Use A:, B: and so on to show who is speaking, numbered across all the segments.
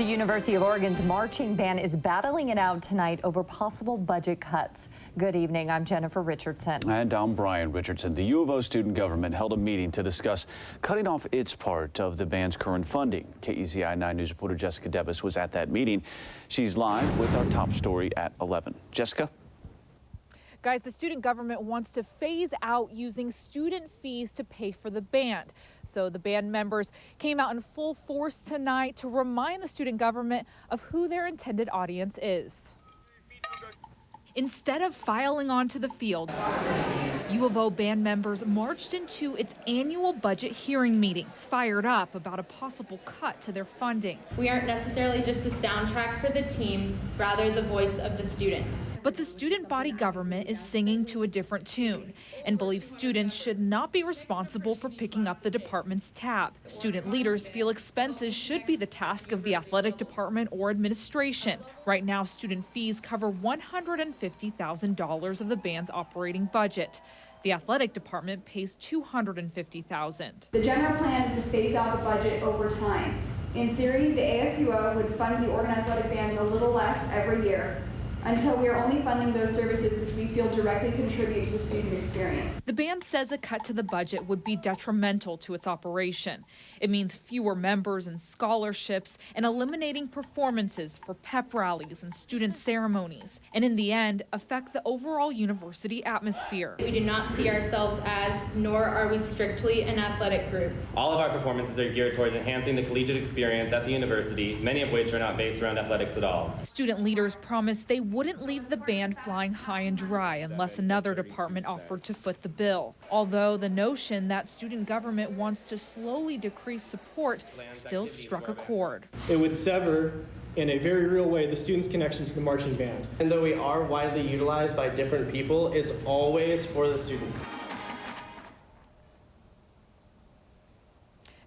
A: The University of Oregon's marching band is battling it out tonight over possible budget cuts. Good evening, I'm Jennifer Richardson.
B: And I'm Brian Richardson. The U of O student government held a meeting to discuss cutting off its part of the band's current funding. KEZI 9 News reporter Jessica Debus was at that meeting. She's live with our top story at 11. Jessica?
C: Guys, the student government wants to phase out using student fees to pay for the band. So the band members came out in full force tonight to remind the student government of who their intended audience is. Instead of filing onto the field, U of O band members marched into its annual budget hearing meeting, fired up about a possible cut to their funding.
D: We aren't necessarily just the soundtrack for the teams, rather the voice of the students.
C: But the student body government is singing to a different tune and believes students should not be responsible for picking up the department's tab. Student leaders feel expenses should be the task of the athletic department or administration. Right now, student fees cover $150,000 of the band's operating budget. The athletic department pays $250,000.
E: The general plan is to phase out the budget over time. In theory, the ASUO would fund the Oregon athletic bands a little less every year, until we are only funding those services which we feel directly contribute to the student experience.
C: The band says a cut to the budget would be detrimental to its operation. It means fewer members and scholarships and eliminating performances for pep rallies and student ceremonies, and in the end, affect the overall university atmosphere.
D: We do not see ourselves as, nor are we strictly an athletic group.
F: All of our performances are geared toward enhancing the collegiate experience at the university, many of which are not based around athletics at all.
C: Student leaders promised they wouldn't leave the band flying high and dry unless another department offered to foot the bill. Although the notion that student government wants to slowly decrease support still struck a chord.
G: It would sever, in a very real way, the students' connection to the marching band. And though we are widely utilized by different people, it's always for the students.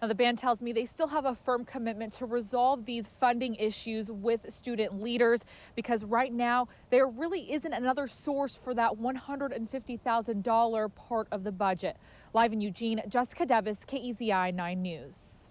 C: Now, the band tells me they still have a firm commitment to resolve these funding issues with student leaders, because right now there really isn't another source for that $150,000 part of the budget. Live in Eugene, Jessica Debus, KEZI 9 News.